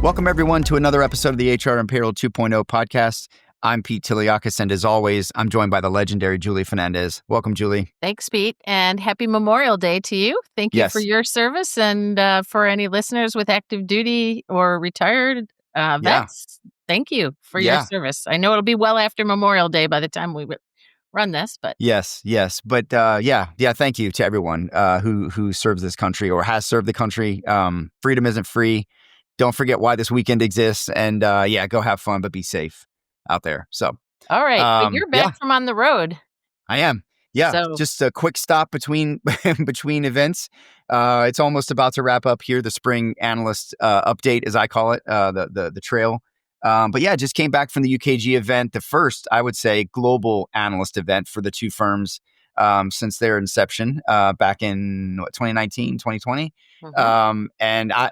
Welcome, everyone, to another episode of the HR and Payroll 2.0 podcast. I'm Pete Tiliakis, and as always, I'm joined by the legendary Julie Fernandez. Welcome, Julie. Thanks, Pete, and happy Memorial Day to you. Thank you for your service, and for any listeners with active duty or retired vets, thank you for your service. I know it'll be well after Memorial Day by the time we run this, but yes. But thank you to everyone who serves this country or has served the country. Freedom isn't free. Don't forget why this weekend exists, and go have fun, but be safe out there. So, all right, but you're back from on the road. I am. Yeah, so, just a quick stop between events. It's almost about to wrap up here. The spring analyst update, as I call it, the trail. But yeah, just came back from the UKG event, the first, I would say, global analyst event for the two firms since their inception back in 2019, 2020. Mm-hmm. And I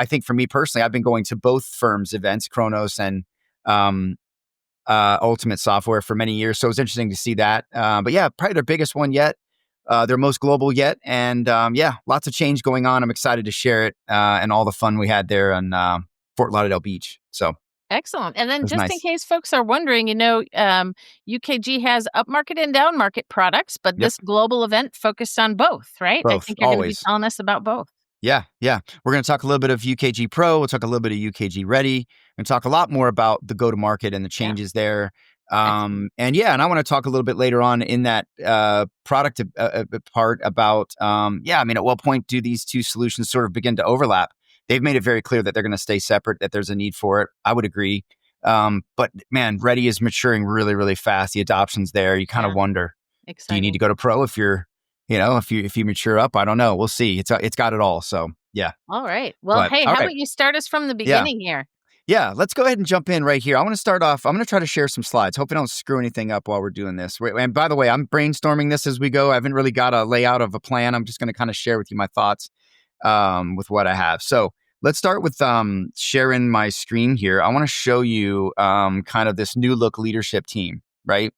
think for me personally, I've been going to both firms' events, Kronos and Ultimate Software, for many years. So it was interesting to see that. But yeah, probably their biggest one yet, their most global yet. And lots of change going on. I'm excited to share it and all the fun we had there on Fort Lauderdale Beach. So excellent. And then just in case folks are wondering, UKG has upmarket and downmarket products, but this global event focused on both, right? Both, I think you're going to be telling us about both. Yeah. We're going to talk a little bit of UKG Pro. We'll talk a little bit of UKG Ready and talk a lot more about the go-to-market and the changes there. And I want to talk a little bit later on in that product part about, at what point do these two solutions sort of begin to overlap? They've made it very clear that they're going to stay separate, that there's a need for it. I would agree. But man, Ready is maturing really, really fast. The adoption's there. You kind of wonder, do you need to go to Pro if you're, if you mature up? I don't know. We'll see. It's got it all. So yeah. All right. Well, how about you start us from the beginning here? Yeah, let's go ahead and jump in right here. I want to start off. I'm going to try to share some slides. Hope I don't screw anything up while we're doing this. And by the way, I'm brainstorming this as we go. I haven't really got a layout of a plan. I'm just going to kind of share with you my thoughts with what I have. So let's start with sharing my screen here. I want to show you kind of this new look leadership team, right?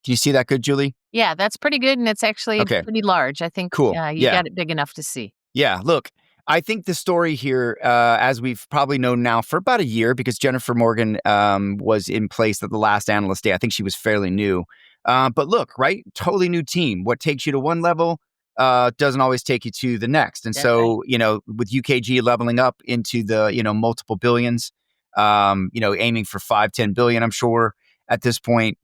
Can you see that good, Julie? Yeah, that's pretty good. And it's actually pretty large. I think cool. You got it big enough to see. Yeah, look, I think the story here, as we've probably known now for about a year, because Jennifer Morgan was in place at the last Analyst Day. I think she was fairly new. But look, right? Totally new team. What takes you to one level doesn't always take you to the next. And so, with UKG leveling up into the, multiple billions, aiming for 5-10 billion, I'm sure at this point,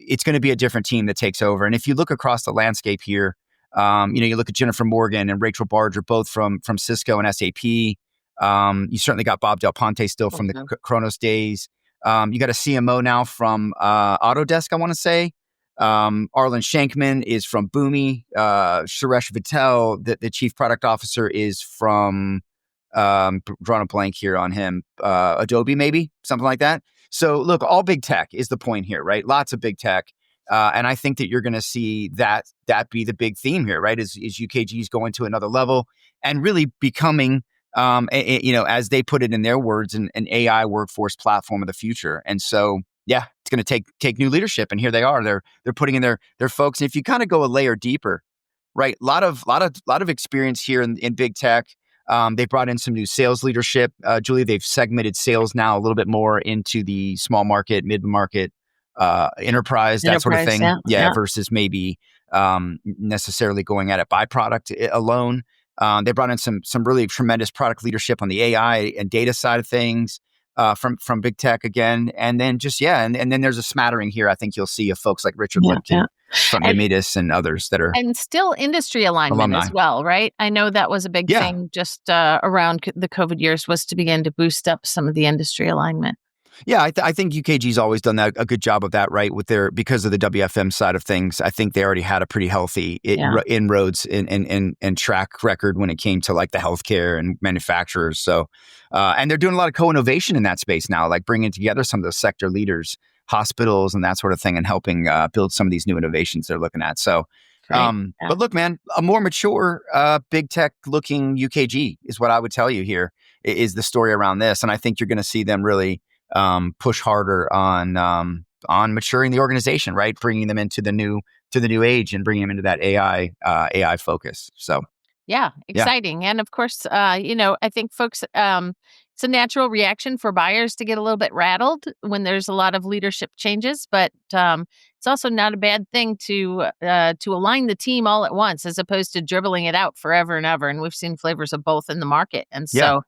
it's going to be a different team that takes over. And if you look across the landscape here, you look at Jennifer Morgan and Rachel Barger, both from Cisco and SAP. You certainly got Bob Del Ponte still from the Kronos days. You got a CMO now from Autodesk, I want to say. Arlen Shankman is from Boomi. Suresh Vittal, the chief product officer, is from, drawing a blank here on him, Adobe, maybe, something like that. So look, all big tech is the point here, right? Lots of big tech. And I think that you're going to see that be the big theme here, right? Is UKG's going to another level and really becoming, as they put it in their words, an AI workforce platform of the future. And so, yeah, it's going to take new leadership, and here they are. They're putting in their folks. And if you kind of go a layer deeper, right? A lot of experience here in big tech. They brought in some new sales leadership. Julie, they've segmented sales now a little bit more into the small market, mid market, enterprise, that sort of thing. Yeah. Versus maybe necessarily going at it by product alone. They brought in some really tremendous product leadership on the AI and data side of things. From big tech again, and then and then there's a smattering here. I think you'll see of folks like Richard Lipton from Imidis and others that are and still industry alignment as well, right? I know that was a big thing just around the COVID years, was to begin to boost up some of the industry alignment. Yeah, I think UKG's always done a good job of that, right? Because of the WFM side of things, I think they already had a pretty healthy inroads and track record when it came to like the healthcare and manufacturers. So, and they're doing a lot of co-innovation in that space now, like bringing together some of those sector leaders, hospitals, and that sort of thing, and helping build some of these new innovations they're looking at. So, but look, man, a more mature, big tech looking UKG is what I would tell you here is the story around this, and I think you're going to see them really push harder on maturing the organization, right? Bringing them into the new age and bringing them into that AI focus. So exciting. And of course, I think folks, it's it's a natural reaction for buyers to get a little bit rattled when there's a lot of leadership changes, but it's also not a bad thing to align the team all at once as opposed to dribbling it out forever and ever. And we've seen flavors of both in the market, and Yeah. so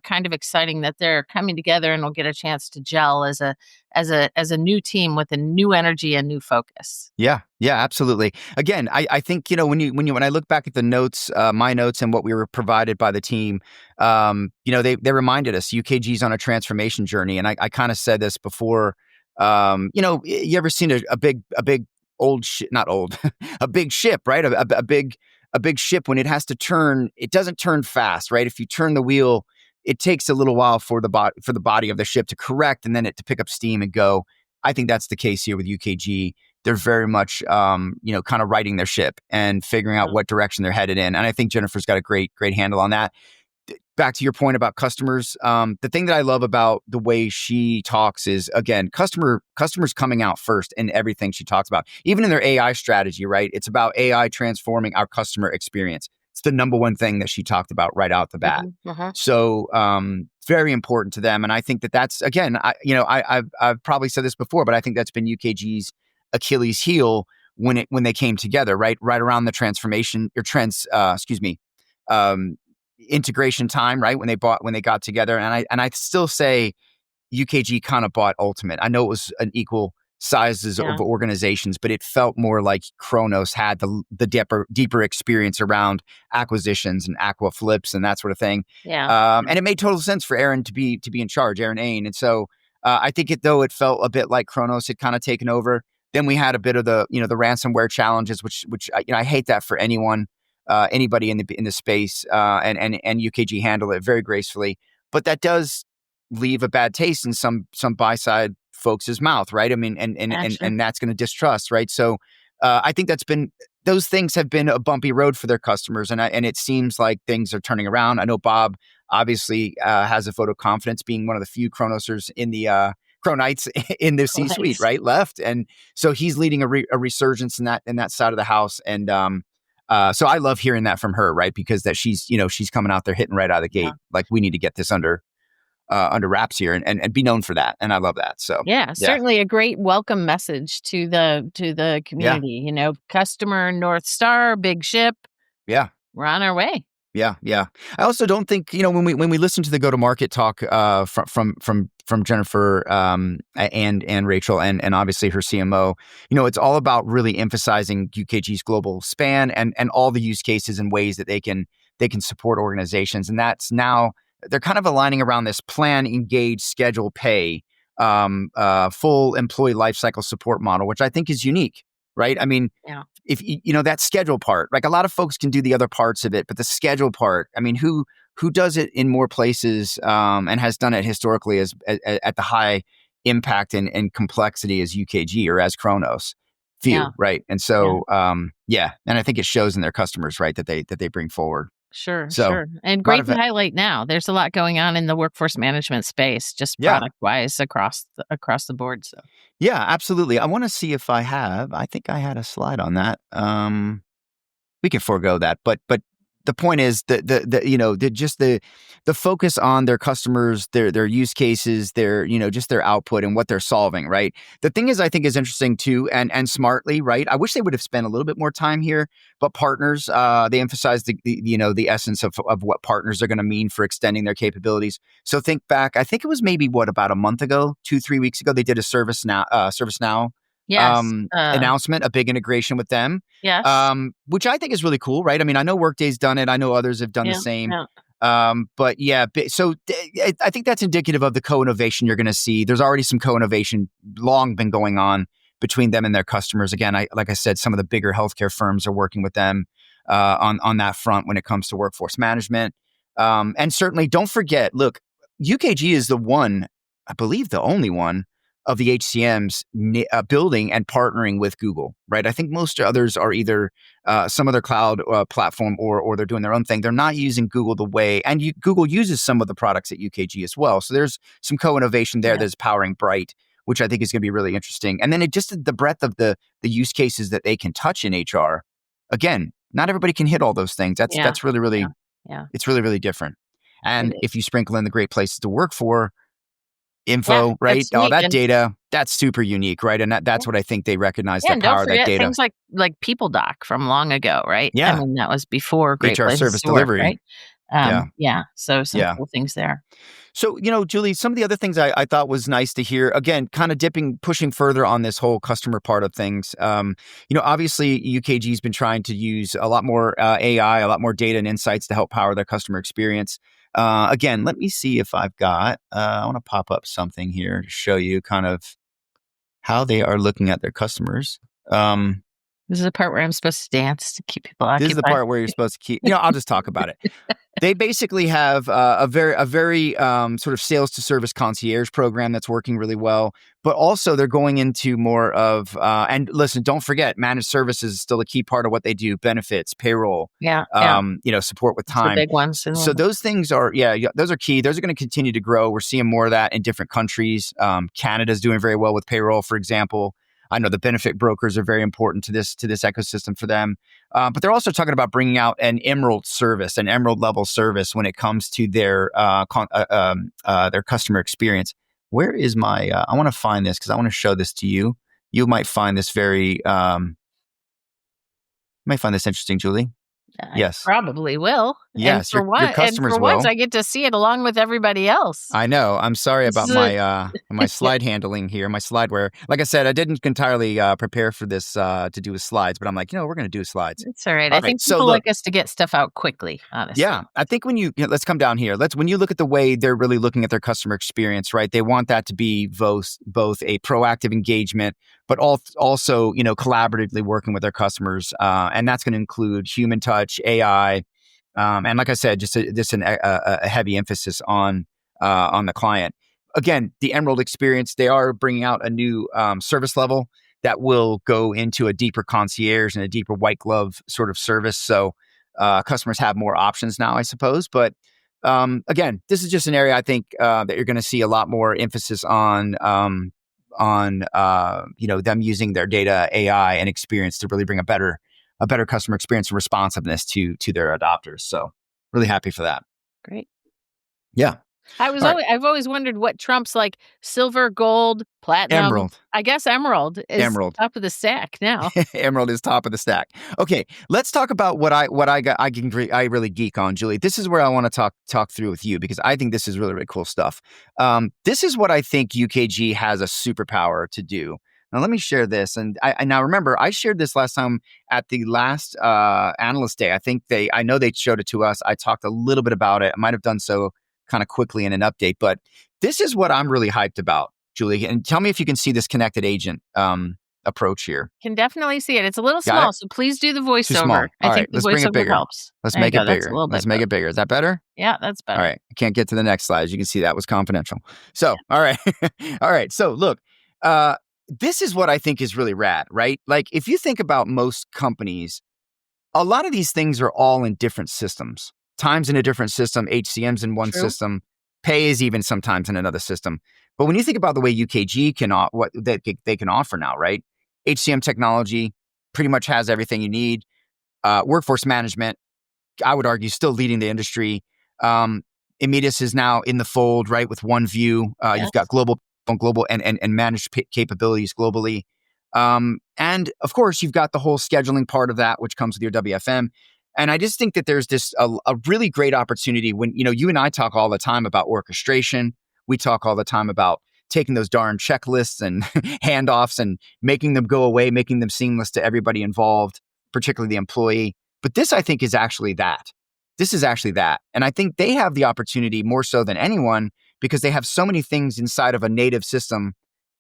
kind of exciting that they're coming together and will get a chance to gel as a new team with a new energy and new focus. Yeah, absolutely. Again, I think, when I look back at the notes, my notes and what we were provided by the team, they reminded us UKG's on a transformation journey. And I kind of said this before, you ever seen a big old not old, a big ship, right? A big ship, when it has to turn, it doesn't turn fast, right? If you turn the wheel, it takes a little while for the body of the ship to correct and then it to pick up steam and go. I think that's the case here with UKG. They're very much, kind of righting their ship and figuring out what direction they're headed in. And I think Jennifer's got a great handle on that. Back to your point about customers, the thing that I love about the way she talks is, again, customers coming out first in everything she talks about, even in their AI strategy, right? It's about AI transforming our customer experience. It's the number one thing that she talked about right out the bat. So very important to them. And I think that's, again, I've probably said this before, but I think that's been UKG's Achilles heel when they came together, right around the transformation or integration time, right? When they got together. And I still say UKG kind of bought Ultimate. I know it was an equal sizes of organizations, but it felt more like Kronos had the deeper experience around acquisitions and aqua flips and that sort of thing. And it made total sense for Aaron to be in charge, Aaron Ain. And so I think it felt a bit like Kronos had kind of taken over. Then we had a bit of the ransomware challenges, which I hate that for anybody in the space, and UKG handled it very gracefully. But that does leave a bad taste in some buy side folks' mouth, right? I mean, and that's going to distrust, right? So I think those things have been a bumpy road for their customers, and it seems like things are turning around. I know Bob obviously has a vote of confidence, being one of the few Kronosers in the Kronites in the C-suite, right? Left. And so he's leading a resurgence in that side of the house. And so I love hearing that from her, right? Because that she's coming out there hitting right out of the gate. Like, we need to get this under wraps here and be known for that. And I love that. So certainly a great welcome message to the community, customer North Star, big ship. Yeah. We're on our way. Yeah. I also don't think, when we listen to the go-to-market talk from Jennifer and Rachel and obviously her CMO, it's all about really emphasizing UKG's global span and all the use cases and ways that they can support organizations. And that's now they're kind of aligning around this plan, engage, schedule, pay, full employee lifecycle support model, which I think is unique, right? I mean, if that schedule part, like, a lot of folks can do the other parts of it, but the schedule part, I mean, who does it in more places and has done it historically at the high impact and complexity as UKG or as Kronos? Few, right? And so, and I think it shows in their customers, right, that they bring forward. Sure. And great to highlight now. There's a lot going on in the workforce management space, just product-wise across the board. So. Yeah, absolutely. I want to see if I think I had a slide on that. We can forego that, but the point is that the focus on their customers, their use cases, just their output and what they're solving, right? The thing is, I think is interesting too, and smartly, right? I wish they would have spent a little bit more time here, but partners, they emphasize the essence of what partners are going to mean for extending their capabilities. So think back, I think it was maybe about a month ago, 2-3 weeks ago, they did a ServiceNow announcement, a big integration with them. Yes. Which I think is really cool, right? I mean, I know Workday's done it. I know others have done the same. But so I think that's indicative of the co-innovation you're going to see. There's already some co-innovation long been going on between them and their customers. Again, like I said, some of the bigger healthcare firms are working with them on that front when it comes to workforce management. And certainly don't forget, look, UKG is the one, I believe the only one, of the HCMs building and partnering with Google, right? I think most others are either some other cloud platform or they're doing their own thing. They're not using Google the way, and Google uses some of the products at UKG as well. So there's some co-innovation there that's powering Bright, which I think is going to be really interesting. And then the breadth of the use cases that they can touch in HR. Again, not everybody can hit all those things. That's really, really, it's really, really different. And if you sprinkle in the great places to work for info, Yeah, right? that's All neat. that data, that's super unique, right? And that's what I think they recognize, Yeah, the and don't power of that forget data. things like People Doc from long ago, right? I Yeah. mean, that was before Great HR Places service to Work, delivery. right? Yeah. Yeah, so some Yeah. cool things there. So, Julie, some of the other things I thought was nice to hear, again, kind of pushing further on this whole customer part of things. Obviously, UKG has been trying to use a lot more AI, a lot more data and insights to help power their customer experience. Again, let me see if I've got, I want to pop up something here to show you kind of how they are looking at their customers. This is the part where I'm supposed to dance to keep people This is the occupied. part where you're supposed to keep, I'll just talk about it. They basically have a very sort of sales to service concierge program that's working really well, but also they're going into more of and listen, don't forget, managed services is still a key part of what they do: benefits, payroll, Yeah. support with It's the time. big ones. So those things are those are key. Those are going to continue to grow. We're seeing more of that in different countries. Canada's doing very well with payroll, for example. I know the benefit brokers are very important to this ecosystem for them. But they're also talking about bringing out an Emerald service, an Emerald level service when it comes to their customer experience. Where is my? I want to find this because I want to show this to you. You might find this interesting, Julie. I Yes. probably will. And Yes, for your what? And customers for once, will. I get to see it along with everybody else. I know. I'm sorry This about is a my slide handling here, my slideware. Like I said, I didn't entirely prepare for this to do with slides, but I'm like, we're going to do slides. It's all right. All I right. think So people look, like us to get stuff out quickly, honestly. yeah, I think when let's come down here. When you look at the way they're really looking at their customer experience, right? They want that to be both a proactive engagement, but also collaboratively working with their customers, and that's going to include human touch, AI, and like I said, just a heavy emphasis on the client. Again, the Emerald experience, they are bringing out a new service level that will go into a deeper concierge and a deeper white glove sort of service. So customers have more options now, I suppose. But again, this is just an area I think that you're going to see a lot more emphasis on them using their data, AI, and experience to really bring a better customer experience and responsiveness to their adopters. So really happy for that. Great. Yeah. I've always wondered what trumps like silver, gold, platinum. Emerald. I guess emerald is top of the stack now. Emerald is top of the stack. Okay, let's talk about what I really geek on, Julie. This is where I want to talk through with you because I think this is really cool stuff. This is what I think UKG has a superpower to do. Now let me share this, and I now remember I shared this last time at the last analyst day. I know they showed it to us. I talked a little bit about it. I might have done so kind of quickly in an update, but this is what I'm really hyped about, Julie. And tell me if you can see this connected agent approach here. Can definitely see it. It's a little small, so please do the voiceover. Too small. I think the let's bring it voiceover bigger. helps. Let's make it bigger. Let's make it bigger. Is that better? Yeah, that's better. All right. I can't get to the next slide. As you can see, that was confidential. So, all right. All right. So look, this is what I think is really rad, right? Like if you think about most companies, a lot of these things are all in different systems. Time's in a different system. HCM's in one system. Pay is even sometimes in another system. But when you think about the way UKG what they can offer now, right? HCM technology pretty much has everything you need. Workforce management, I would argue, still leading the industry. Immedius is now in the fold, right? With one view, you've got global and managed capabilities globally. And of course, you've got the whole scheduling part of that, which comes with your WFM. And I just think that there's a really great opportunity when, you and I talk all the time about orchestration. We talk all the time about taking those darn checklists and handoffs and making them go away, making them seamless to everybody involved, particularly the employee. But this, I think, is actually that. This is actually that. And I think they have the opportunity more so than anyone because they have so many things inside of a native system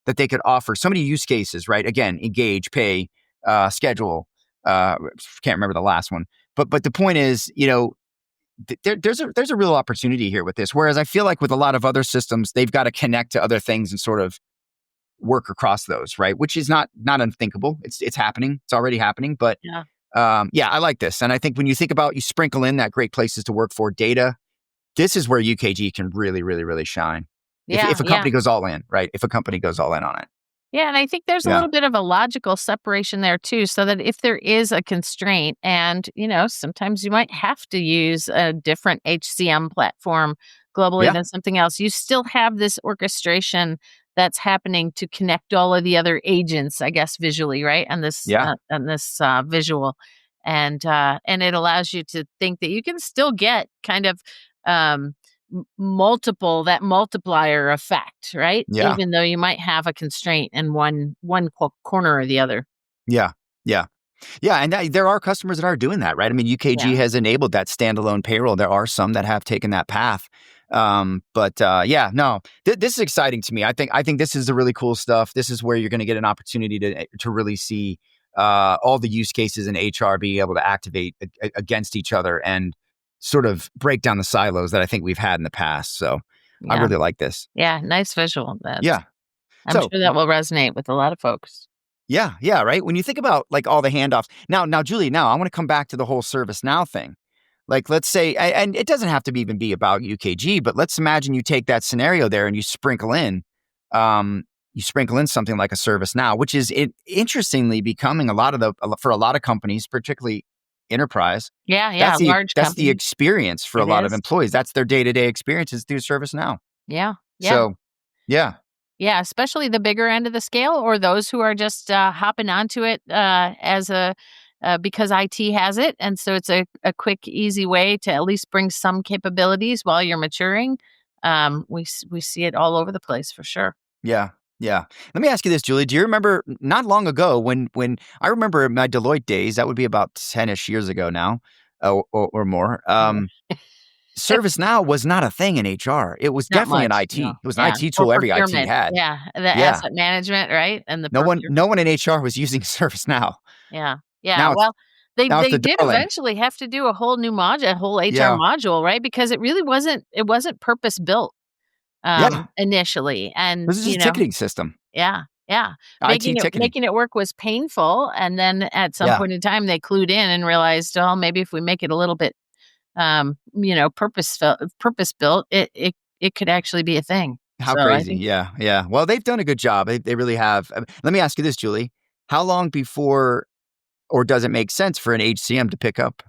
that they could offer. So many use cases, right? Again, engage, pay, schedule. Can't remember the last one. But the point is, there's a real opportunity here with this. Whereas I feel like with a lot of other systems, they've got to connect to other things and sort of work across those, right? Which is not unthinkable. It's happening. It's already happening. But I like this. And I think when you think about, you sprinkle in that great places to work for data, this is where UKG can really, really, really shine. If a company goes all in, right? If a company goes all in on it. Yeah, and I think there's a Yeah. little bit of a logical separation there too, so that if there is a constraint and, sometimes you might have to use a different HCM platform globally Yeah. than something else, you still have this orchestration that's happening to connect all of the other agents, I guess, visually, right? Yeah. And this visual. And it allows you to think that you can still get kind of um multiple that multiplier effect, right? Yeah. Even though you might have a constraint in one corner or the other. Yeah. Yeah. Yeah, and there are customers that are doing that, right? I mean, Yeah. UKG has enabled that standalone payroll. There are some that have taken that path. But yeah, no, this is exciting to me. I think this is the really cool stuff. This is where you're going to get an opportunity to really see all the use cases in HR be able to activate against each other and sort of break down the silos that I think we've had in the past. So I Yeah. really like this. Yeah, nice visual. That's Yeah. I'm So sure that will resonate with a lot of folks. yeah, yeah, right. When you think about like all the handoffs, now, Julie, now I want to come back to the whole ServiceNow thing. Like, let's say, and it doesn't have to even be about UKG, but let's imagine you take that scenario there and you sprinkle in something like a ServiceNow, which is interestingly becoming for a lot of companies, particularly enterprise. Yeah, yeah, large That's the companies. experience for a It lot of is. employees. That's their day to day experiences through ServiceNow. Yeah, yeah. So, yeah, Yeah, especially the bigger end of the scale or those who are just hopping onto it as a because IT has it, and so it's a quick, easy way to at least bring some capabilities while you're maturing. We see it all over the place for sure. yeah. Yeah. Let me ask you this, Julie. Do you remember not long ago when I remember in my Deloitte days, that would be about 10-ish years ago now, or more. Yeah. ServiceNow was not a thing in HR. It was Not definitely an much, IT. no. It was an Yeah, IT or tool every IT procurement. had. Yeah, the Yeah. asset management, right? And the No one in HR was using ServiceNow. Yeah, yeah, Now it's well, they now it's they the did darling. eventually have to do a whole HR Yeah. module, right? Because it really wasn't purpose built, Yeah. initially, and, This is just a ticketing system. yeah, yeah. IT ticketing. Making it work was painful, and then at some Yeah. point in time, they clued in and realized, "Oh, maybe if we make it a little bit, purpose built, it could actually be a thing." How So I crazy. think Yeah. Yeah. Well, they've done a good job. They really have. Let me ask you this, Julie. How long before or does it make sense for an HCM to pick up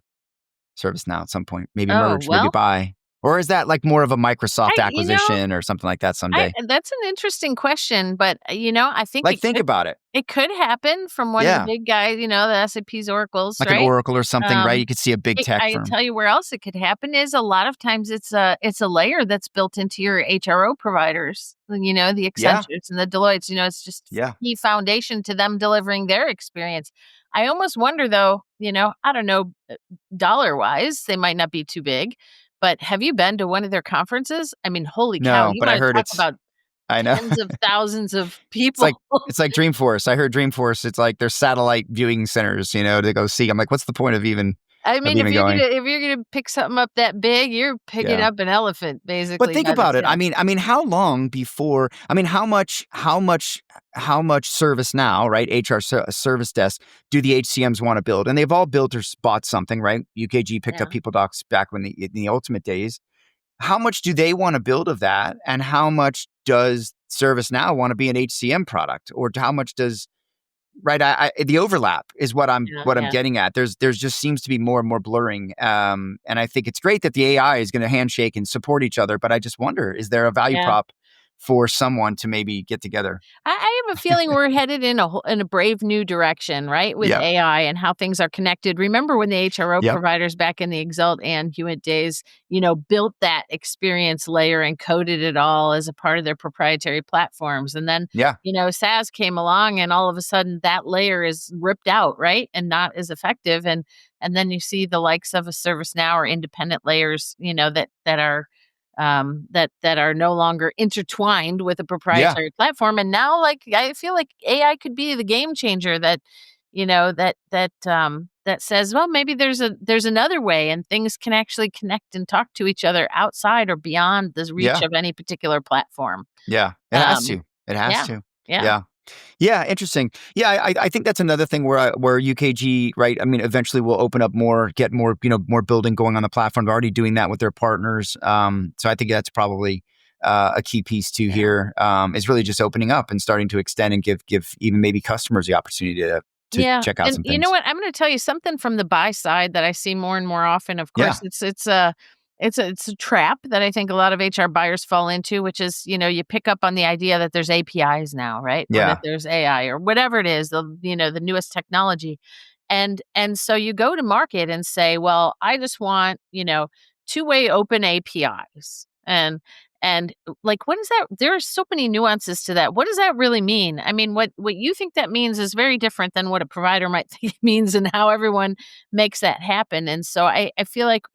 ServiceNow at some point? Maybe oh, merge, maybe well, buy? Or is that like more of a Microsoft I you know acquisition or something like that I someday? that's an interesting question, but, I think Like, think about it. it could happen from one of the Yeah. big guys, the SAP's, Oracles, Like an right? Oracle or something, right? Um, You could see a big tech I firm. tell you where else it could happen is a lot of times it's a layer that's built into your HRO providers, the Yeah. Accentures and the Deloittes, it's just Yeah. key foundation to them delivering their experience. I almost wonder though, I don't know, dollar-wise, they might not be too big, but have you been to one of their conferences? I mean, holy cow, No, you but I wanna heard talk it's about I know. tens of thousands of It's like people. it's like Dreamforce. I heard Dreamforce, it's like there's satellite viewing centers, to go see. I'm like, what's the point of even I of mean, even going? if you're gonna pick something up that big, you're picking Yeah. up an elephant But basically think by the about it. I tail. mean, how long before? I mean, how much service now, right? HR service desk do the HCMs want to build? And they've all built or bought something, right? UKG picked up Yeah, People Docs back in the ultimate days. How much do they want to build of that? And how much does ServiceNow want to be an HCM product? Or how much does right? The overlap is yeah, what I'm yeah, getting at. There's just seems to be more and more blurring. And I think it's great that the AI is going to handshake and support each other. But I just wonder, is there a value yeah. prop for someone to maybe get together? I have a feeling we're headed in a brave new direction, right? With Yeah. AI and how things are connected. Remember when the HRO Yep. providers back in the Exalt and Hewitt days, built that experience layer and coded it all as a part of their proprietary platforms. And then, Yeah. SaaS came along and all of a sudden that layer is ripped out, right? And not as effective. And then you see the likes of a ServiceNow or independent layers, that are that are no longer intertwined with a Yeah. proprietary platform. And now, like I feel like AI could be the game changer that that says, well, maybe there's another way, and things can actually connect and talk to each other outside or beyond the reach Yeah. of any particular platform. Yeah. It has Um, to. It has yeah, to. yeah, Yeah. Yeah, interesting. Yeah, I think that's another thing where UKG, right? I mean, eventually will open up more, get more, more building going on the platform. They're already doing that with their partners. So I think that's probably a key piece to here, is really just opening up and starting to extend and give even maybe customers the opportunity to Yeah, check out and some you know things. what? I'm gonna tell you something from the buy side that I see more and more often. Of Yeah, course, it's a trap that I think a lot of HR buyers fall into, which is, you pick up on the idea that there's APIs now, right? Or that yeah, there's AI or whatever it is, the newest technology. And so you go to market and say, "Well, I just want, two-way open APIs." And like, what is that? There are so many nuances to that. What does that really mean? I mean, what you think that means is very different than what a provider might think it means, and how everyone makes that happen. And so I feel like,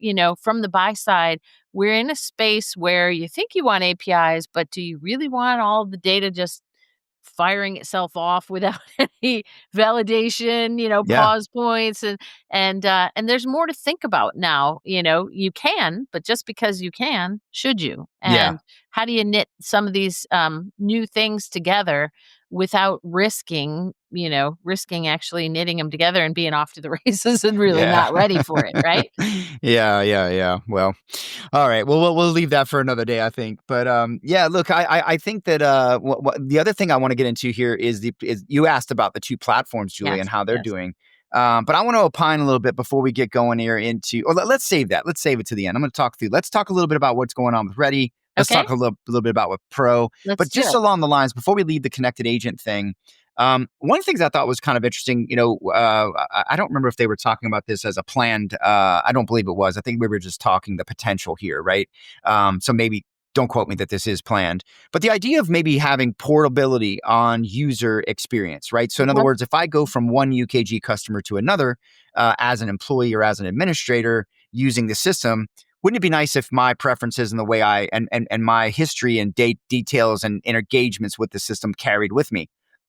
from the buy side, we're in a space where you think you want APIs, but do you really want all the data just firing itself off without any validation, yeah, pause points, and there's more to think about now. You can, but just because you can, should you? yeah. And how do you knit some of these new things together without risking actually knitting them together and being off to the races and really Yeah. not ready for it, right? Yeah. Well, all right. Well, we'll leave that for another day, I think. But yeah. Look, I think that the other thing I want to get into here is you asked about the two platforms, Julie, and Yes, how they're yes. doing. But I want to opine a little bit before we get going here into. Or let's save that. Let's save it to the end. I'm going to talk through. Let's talk a little bit about what's going on with Ready. Let's Okay, talk a little bit about with Pro. let's But do just it. along the lines, before we leave the connected agent thing, one of the things I thought was kind of interesting, I don't remember if they were talking about this as a planned, I don't believe it was. I think we were just talking the potential here, right? So maybe don't quote me that this is planned, but the idea of maybe having portability on user experience, right? So in other Yep. words, if I go from one UKG customer to another as an employee or as an administrator using the system, wouldn't it be nice if my preferences and the way and my history and details and engagements with the system carried with me?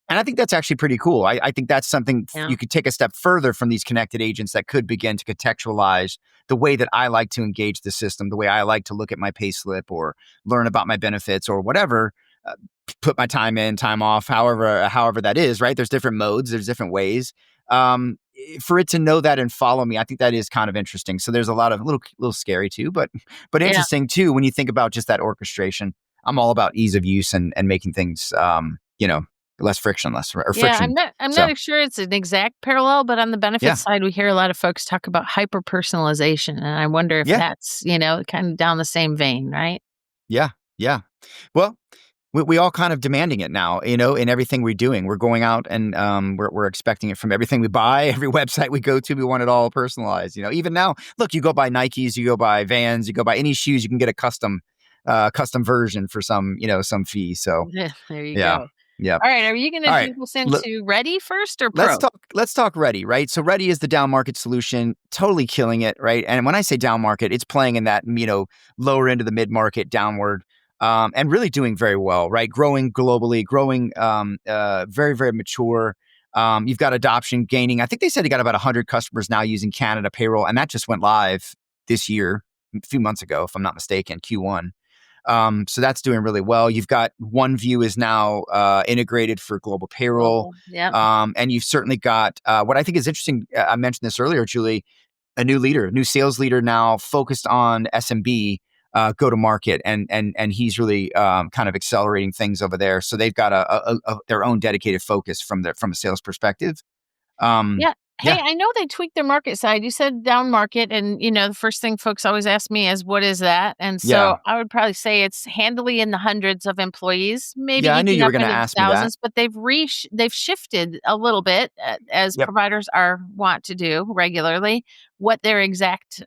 And I think that's actually pretty cool. I think that's something Yeah. you could take a step further from these connected agents that could begin to contextualize the way that I like to engage the system, the way I like to look at my pay slip or learn about my benefits or whatever, uh, put my time in, time off, however that is, right? There's different modes, there's different ways. For it to know that and follow me, I think that is kind of interesting. So there's a lot of little scary too, but Yeah. interesting too when you think about just that orchestration. I'm all about ease of use and making things less frictionless or Yeah, I'm friction. not I'm So not sure it's an exact parallel, but on the yeah, benefits side, we hear a lot of folks talk about hyper personalization, and I wonder if yeah, that's, kind of down the same vein, right? yeah, yeah. Well, we all kind of demanding it now, in everything we're doing. We're going out and we're expecting it from everything we buy, every website we go to. We want it all personalized. Even now, look, you go buy Nikes, you go buy Vans, you go buy any shoes, you can get a custom version for some fee. So Yeah, there you yeah, go. yeah. All right, are you gonna All right. take us into Ready first or Let's Pro? talk Ready, right? So Ready is the down market solution, totally killing it, right? And when I say down market, it's playing in that, lower end of the mid market downward, and really doing very well, right? Growing globally, growing very, very mature. You've got adoption gaining. I think they said they got about 100 customers now using Canada payroll, and that just went live this year, a few months ago, if I'm not mistaken, Q1. So that's doing really well. You've got OneView is now integrated for global payroll. Global. Yep. And you've certainly got what I think is interesting. I mentioned this earlier, Julie, a new sales leader now focused on SMB go to market, and he's really kind of accelerating things over there. So they've got their own dedicated focus from a sales perspective. Um, Yeah. Hey, yeah, I know they tweaked their market side. You said down market, and the first thing folks always ask me is, "What is that?" And so yeah, I would probably say it's handily in the hundreds of employees, maybe yeah. I knew eking you were up going to into the ask me that. thousands, but they've shifted a little bit, as Yep. providers are want to do regularly, what their exact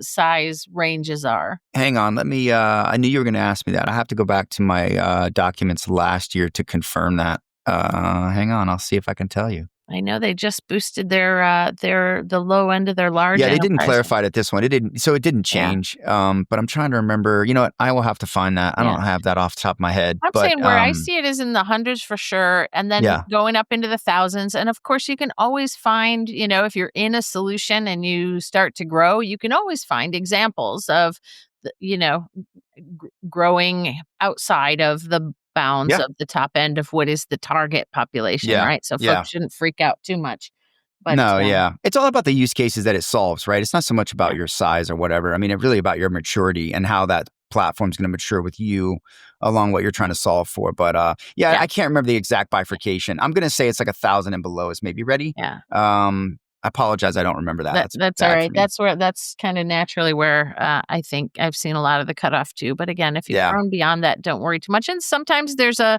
size ranges are. Hang on, let me. I knew you were going to ask me that. I have to go back to my documents last year to confirm that. Hang on, I'll see if I can tell you. I know they just boosted the low end of their large Yeah, they didn't enterprise. clarify it at this one. It didn't, so it didn't Yeah, change. But I'm trying to remember. You know what? I will have to find that. I yeah. don't have that off the top of my head. I'm But saying where I see it is in the hundreds for sure, and then yeah, going up into the thousands. And of course, you can always find, if you're in a solution and you start to grow, you can always find examples of, growing outside of the bounds yeah, of the top end of what is the target population, yeah, right? So yeah. folks shouldn't freak out too much. But No, yeah. It's all about the use cases that it solves, right? It's not so much about yeah, your size or whatever. I mean, it's really about your maturity and how that platform is going to mature with you along what you're trying to solve for. But I can't remember the exact bifurcation. I'm going to say it's like 1,000 and below is maybe ready. Yeah. I apologize. I don't remember that. That's all right. That's kind of naturally where I think I've seen a lot of the cutoff too. But again, if you've grown beyond that, don't worry too much. And sometimes there's a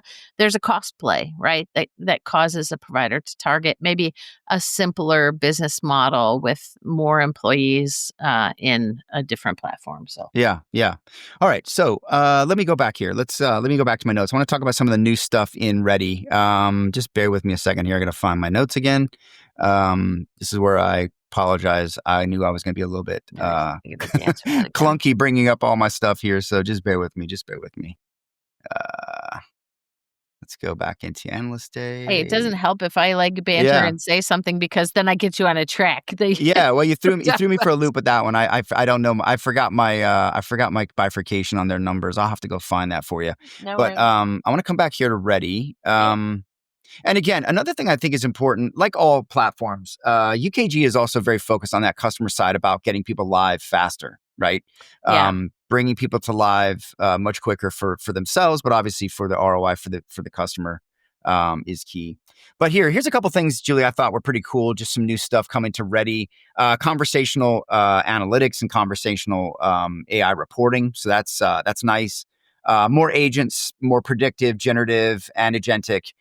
cost play, right? That causes a provider to target maybe a simpler business model with more employees in a different platform. So yeah. All right. So let me go back here. Let me go back to my notes. I want to talk about some of the new stuff in Ready. Just bear with me a second here. I got to find my notes again. This is where I apologize. I knew I was going to be a little bit clunky bringing up all my stuff here. So just bear with me. Let's go back into Analyst Day. Hey, it doesn't help if I banter and say something because then I get you on a track. Well, you threw me for a loop with that one. I don't know. I forgot my bifurcation on their numbers. I'll have to go find that for you. No but worries. I want to come back here to Ready. And again, another thing I think is important, like all platforms, UKG is also very focused on that customer side about getting people live faster, right? Bringing people to live much quicker for themselves, but obviously for the ROI for the customer is key. But here's a couple things, Julie, I thought were pretty cool. Just some new stuff coming to Ready. Conversational analytics and conversational AI reporting. So that's nice. More agents, more predictive, generative, and agentic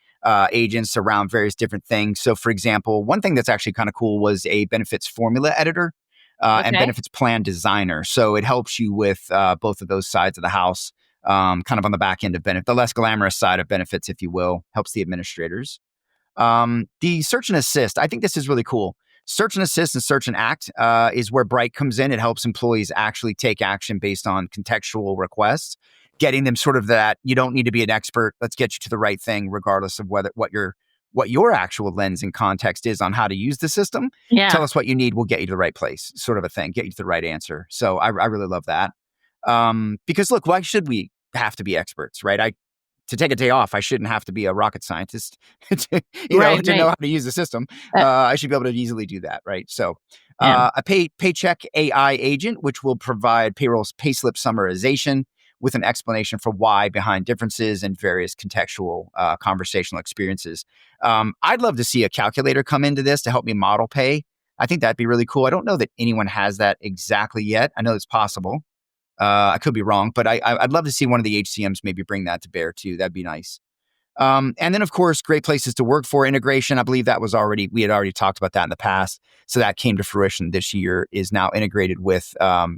agents around various different things. So, for example, one thing that's actually kind of cool was a benefits formula editor and benefits plan designer. So it helps you with both of those sides of the house, kind of on the back end of benefit, the less glamorous side of benefits, if you will, helps the administrators. The search and assist, I think this is really cool. Search and assist and search and act is where Bright comes in. It helps employees actually take action based on contextual requests, getting them sort of that, you don't need to be an expert. Let's get you to the right thing, regardless of what your actual lens and context is on how to use the system. Yeah. Tell us what you need. We'll get you to the right place, sort of a thing, get you to the right answer. So I really love that. Because look, why should we have to be experts, right? To take a day off, I shouldn't have to be a rocket scientist to know how to use the system. I should be able to easily do that, right? So a paycheck AI agent, which will provide payroll's payslip summarization with an explanation for why behind differences and various contextual conversational experiences. I'd love to see a calculator come into this to help me model pay. I think that'd be really cool. I don't know that anyone has that exactly yet. I know it's possible. I could be wrong, but I'd love to see one of the HCMs maybe bring that to bear too. That'd be nice. And then, of course, great places to work for integration. I believe that was we had already talked about that in the past. So that came to fruition this year, is now integrated with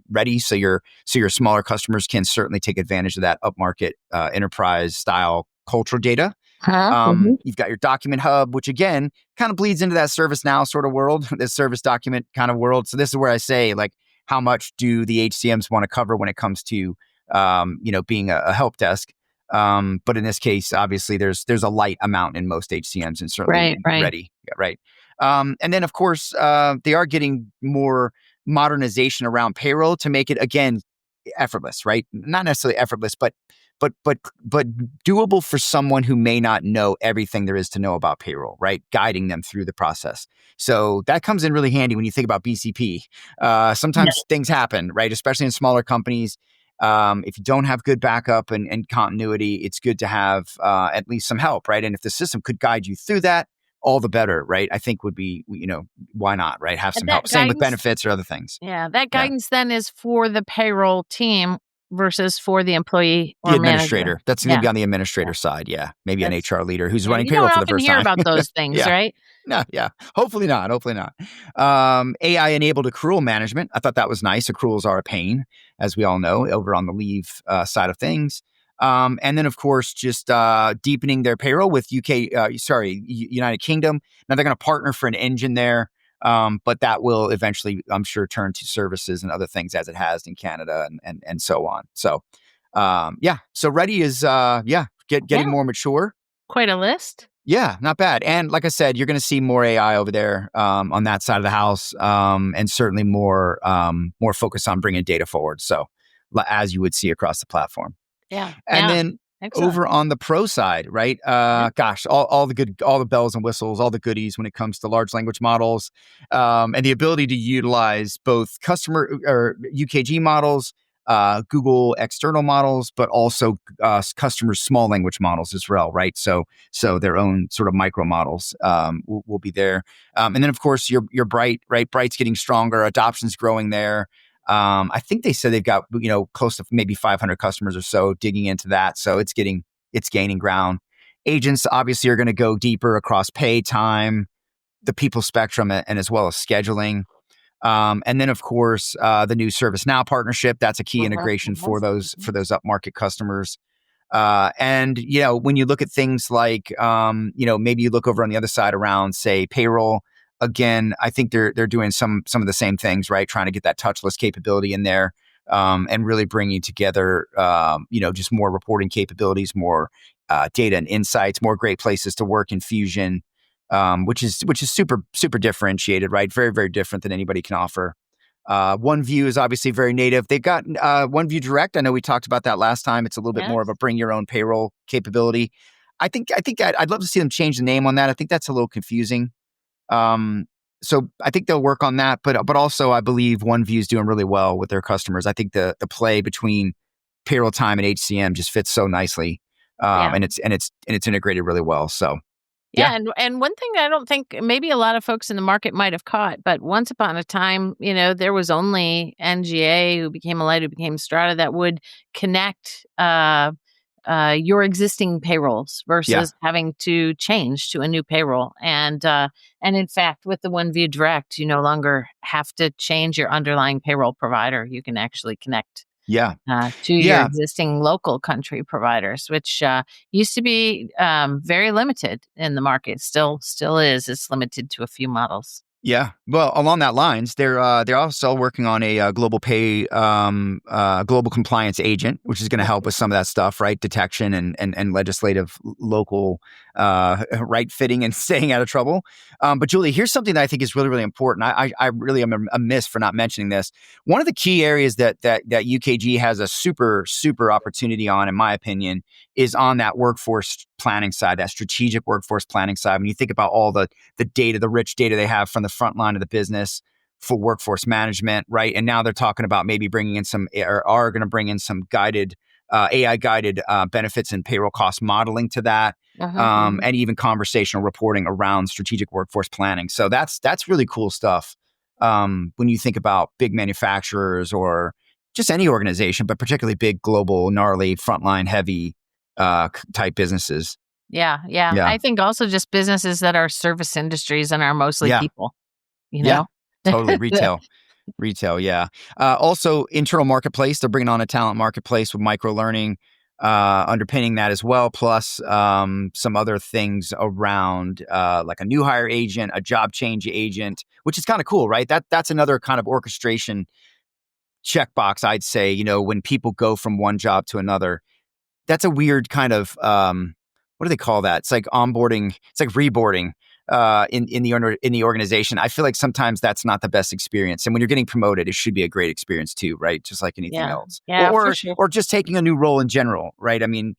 Ready. So your smaller customers can certainly take advantage of that upmarket enterprise style cultural data. You've got your document hub, which again, kind of bleeds into that ServiceNow sort of world, this service document kind of world. So this is where I say, how much do the HCMs want to cover when it comes to, being a help desk? But in this case, obviously, there's a light amount in most HCMs, and certainly Ready. Yeah, right. And then, of course, they are getting more modernization around payroll to make it, again, effortless, right? Not necessarily effortless, but doable for someone who may not know everything there is to know about payroll, right? Guiding them through the process. So that comes in really handy when you think about BCP. Sometimes things happen, right? Especially in smaller companies. If you don't have good backup and continuity, it's good to have at least some help, right? And if the system could guide you through that, all the better, right? I think would be, why not, right? Have some help. Same with benefits or other things. Yeah, that guidance then is for the payroll team versus for the employee or the administrator. manager. That's going to be on the administrator side. Yeah, maybe an HR leader who's running payroll for the first time. You don't often hear about those things, right? No, yeah. Hopefully not. AI-enabled accrual management. I thought that was nice. Accruals are a pain, as we all know, over on the leave side of things. And then, of course, just deepening their payroll with United Kingdom. Now they're going to partner for an engine there. But that will eventually, I'm sure, turn to services and other things as it has in Canada and so on. So, So Ready is, getting more mature. Quite a list. Yeah, not bad. And like I said, you're going to see more AI over there on that side of the house, and certainly more focus on bringing data forward. So, as you would see across the platform. Yeah. And then over on the pro side, right? All the bells and whistles, all the goodies when it comes to large language models, and the ability to utilize both customer or UKG models, Google external models, but also customers' small language models as well, right? So their own sort of micro models will be there. And then, of course, your Bright, right? Bright's getting stronger. Adoption's growing there. I think they said they've got close to maybe 500 customers or so digging into that. So it's gaining ground. Agents obviously are going to go deeper across pay, time, the people spectrum, and as well as scheduling. And then, of course, the new ServiceNow partnership. That's a key integration for those upmarket customers. And when you look at things like, maybe you look over on the other side around, say, payroll. Again, I think they're doing some of the same things, right? Trying to get that touchless capability in there, and really bringing together, just more reporting capabilities, more data and insights, more great places to work in Fusion, which is super differentiated, right? Very, very different than anybody can offer. OneView is obviously very native. They've got OneView Direct. I know we talked about that last time. It's a little bit more of a bring your own payroll capability. I'd love to see them change the name on that. I think that's a little confusing. So I think they'll work on that, but also I believe OneView is doing really well with their customers. I think the play between payroll time and HCM just fits so nicely, and it's integrated really well. So. Yeah, and one thing I don't think maybe a lot of folks in the market might have caught, but once upon a time, there was only NGA who became Alight, who became Strata, that would connect your existing payrolls versus having to change to a new payroll. And in fact, with the OneView Direct, you no longer have to change your underlying payroll provider. You can actually connect to your existing local country providers, which used to be very limited in the market. Still is. It's limited to a few models. Yeah. Well, along that lines, they're also working on a global pay, global compliance agent, which is going to help with some of that stuff, right? Detection and legislative local right fitting and staying out of trouble. But Julie, here's something that I think is really, really important. I really am amiss for not mentioning this. One of the key areas that UKG has a super opportunity on, in my opinion, is on that workforce planning side, that strategic workforce planning side. When you think about all the data, the rich data they have from the front line of the business for workforce management, right? And now they're talking about maybe bringing in are going to bring in some guided, AI guided benefits and payroll cost modeling to that, and even conversational reporting around strategic workforce planning. So that's really cool stuff. When you think about big manufacturers or just any organization, but particularly big, global, gnarly, frontline heavy type businesses. Yeah. I think also just businesses that are service industries and are mostly people, Yeah, totally. Retail. Yeah. Also internal marketplace. They're bringing on a talent marketplace with micro learning, underpinning that as well. Plus, some other things around, like a new hire agent, a job change agent, which is kind of cool, right? That's another kind of orchestration checkbox, I'd say, when people go from one job to another. That's a weird kind of, what do they call that? It's like onboarding. It's like reboarding in the organization. I feel like sometimes that's not the best experience. And when you're getting promoted, it should be a great experience too, right? Just like anything else. Yeah, for sure. Or just taking a new role in general, right? I mean,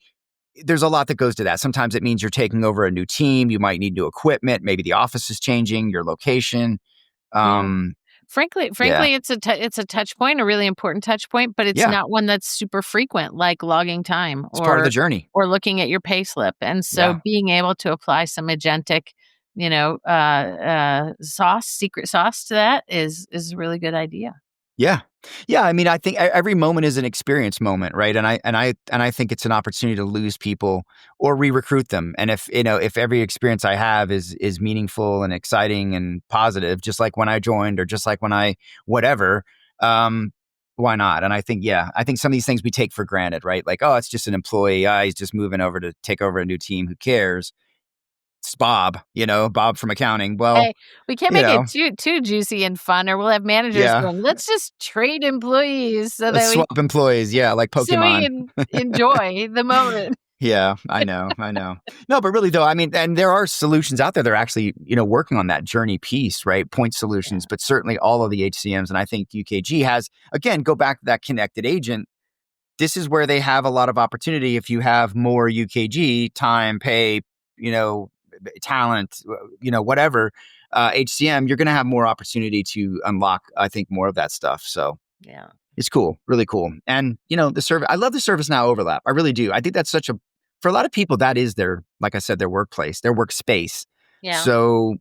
there's a lot that goes to that. Sometimes it means you're taking over a new team. You might need new equipment. Maybe the office is changing, your location. Frankly, it's a touch point, a really important touch point, but it's not one that's super frequent, like logging time or part of the journey, or looking at your pay slip. And so, being able to apply some agentic, secret sauce to that is a really good idea. Yeah. I mean, I think every moment is an experience moment, right? And I think it's an opportunity to lose people or re-recruit them. And if every experience I have is meaningful and exciting and positive, just like when I joined or just like when I whatever, why not? And I think some of these things we take for granted, right? Like, oh, it's just an employee. He's just moving over to take over a new team. Who cares? It's Bob, Bob from accounting. Well, hey, we can't make it too juicy and fun, or we'll have managers going, let's just trade employees so let's swap employees. Yeah, like Pokemon. So we can enjoy the moment. Yeah, I know. No, but really though, I mean, and there are solutions out there that are actually, working on that journey piece, right? Point solutions, but certainly all of the HCMs. And I think UKG has, again, go back to that connected agent. This is where they have a lot of opportunity. If you have more UKG, time, pay, talent, whatever, HCM, you're going to have more opportunity to unlock, I think, more of that stuff. So, It's cool, really cool. And the service. I love the ServiceNow overlap. I really do. I think that's for a lot of people, that is their, like I said, their workplace, their workspace. Yeah. So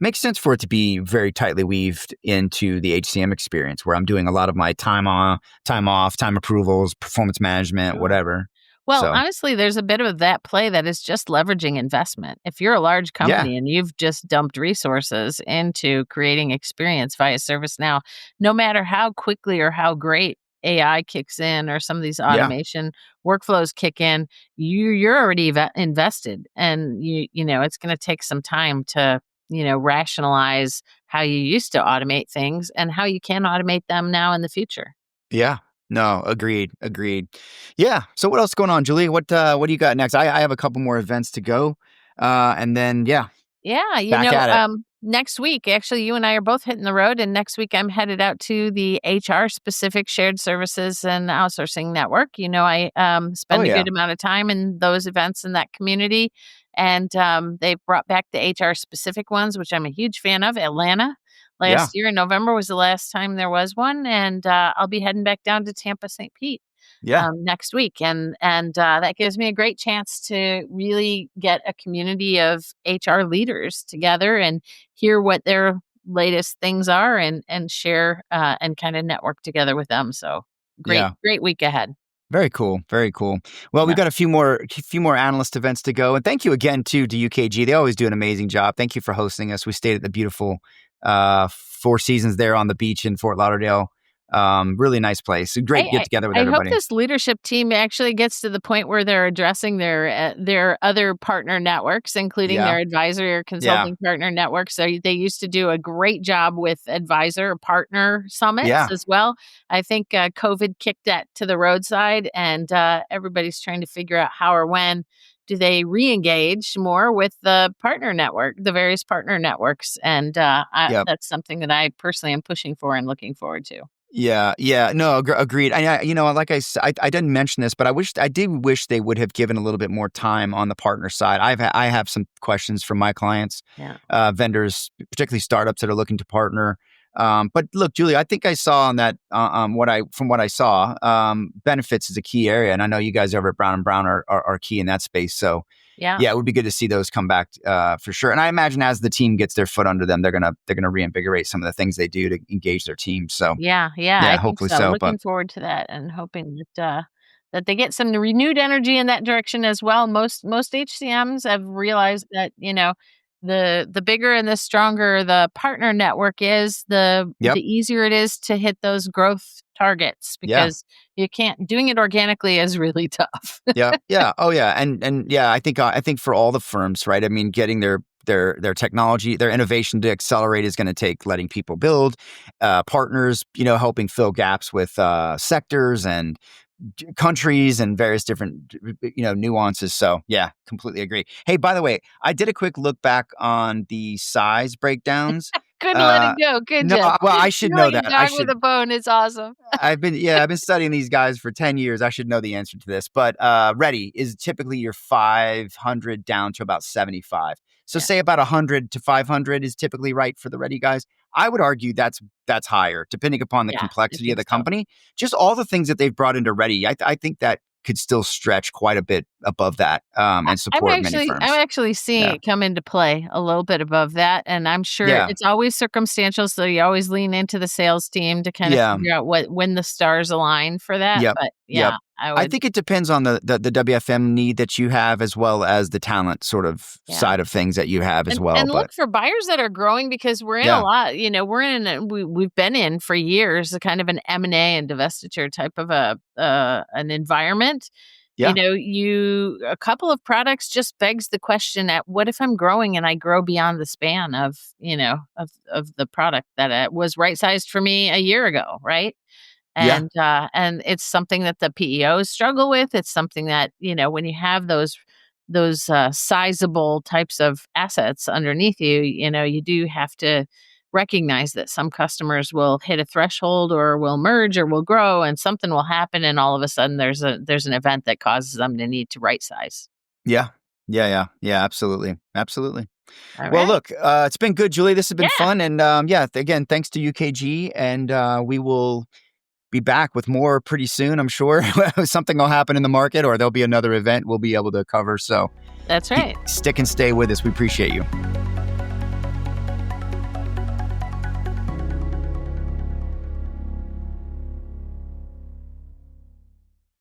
makes sense for it to be very tightly weaved into the HCM experience, where I'm doing a lot of my time on, time off, time approvals, performance management, Sure. whatever. Well, So honestly, there's a bit of that play that is just leveraging investment. If you're a large yeah, company and you've just dumped resources into creating experience via ServiceNow, no matter how quickly or how great AI kicks in or some of these yeah, automation workflows kick in, you're already invested, and it's going to take some time to rationalize how you used to automate things and how you can automate them now in the future. yeah. No, agreed, agreed. Yeah. So what else is going on, Julie? What do you got next? I have a couple more events to go, and then Yeah, back at it. next week, actually, you and I are both hitting the road, and next week I'm headed out to the HR specific shared services and outsourcing network. I Oh spend a yeah, good amount of time in those events in that community, and they've brought back the HR specific ones, which I'm a huge fan of. Atlanta yeah, last year in November was the last time there was one, and I'll be heading back down to Tampa, St. Pete yeah, next week, and that gives me a great chance to really get a community of HR leaders together and hear what their latest things are, and share and kind of network together with them. So yeah. great week ahead. Very cool. Very cool. Well, we Yeah. got a few more analyst events to go, and thank you again to UKG. They always do an amazing job. Thank you for hosting us. We stayed at the beautiful Four Seasons there on the beach in Fort Lauderdale. Really nice place. A great get I, together with I hope everybody. this leadership team actually gets to the point where they're addressing their other partner networks, including Yeah, their advisory or yeah, consulting partner networks. So they used to do a great job with advisor partner summits yeah, as well. I think COVID kicked that to the roadside, and everybody's trying to figure out how or when do they re-engage more with the partner network, the various partner networks, and yeah. that's something that I personally am pushing for and looking forward to. Yeah, yeah, no, agreed. Like I didn't mention this, but I did wish they would have given a little bit more time on the partner side. I have some questions from my clients, Yeah. vendors, particularly startups that are looking to partner. But look, Julie, I think I saw on that, from what I saw, benefits is a key area, and I know you guys over at Brown and Brown are key in that space. So Yeah. yeah, it would be good to see those come back for sure. And I imagine as the team gets their foot under them, they're gonna reinvigorate some of the things they do to engage their team. So Yeah, yeah, I think hopefully so. so. But Looking forward to that and hoping that they get some renewed energy in that direction as well. Most HCMs have realized that, the bigger and the stronger the partner network is, the yep, easier it is to hit those growth targets, yeah, because you can't doing it organically is really tough. yeah, yeah, oh yeah, and yeah, I think for all the firms, right? I mean, getting their technology, their innovation to accelerate is going to take letting people build, partners, helping fill gaps with sectors and countries and various different nuances. So yeah, completely agree. Hey, by the way, I did a quick look back on the size breakdowns. Couldn't let it uh go, could no, you? well, I should You're know like a that. I dog with should. a bone. It's awesome. I've been studying these guys for 10 years. I should know the answer to this. But ready is typically your 500 down to about 75. So Yeah. say about 100 to 500 is typically right for the ready guys. I would argue that's higher, depending upon the Yeah, I complexity of think the so. company. Just all the things that they've brought into ready, I think that could still stretch quite a bit above that, and I'm support many actually I'm firms. actually seeing Yeah, it come into play a little bit above that, and I'm sure yeah, it's always circumstantial, so you always lean into the sales team to kind of yeah. figure out when the stars align for that, Yep. but Yep. yeah, I I would. think it depends on the WFM need that you have, as well as the talent sort of Yeah. side of things that you have as well. And But look for buyers that are growing, because we're in a yeah, lot, we've been in for years a kind of an M&A and divestiture type of an environment. yeah, A couple of products just begs the question at what if I'm growing and I grow beyond the span of the product that was right sized for me a year ago, right? yeah, And it's something that the PEOs struggle with. It's something that, when you have those sizable types of assets underneath you, you do have to recognize that some customers will hit a threshold or will merge or will grow, and something will happen, and all of a sudden there's an event that causes them to need to right size. yeah, yeah, yeah, yeah. Absolutely, absolutely. All Well, right. look, it's been good, Julie. This has been Yeah. fun, and again, thanks to UKG, and we will be back with more pretty soon, I'm sure. Something will happen in the market, or there'll be another event we'll be able to cover. So that's right. Stick and stay with us. We appreciate you.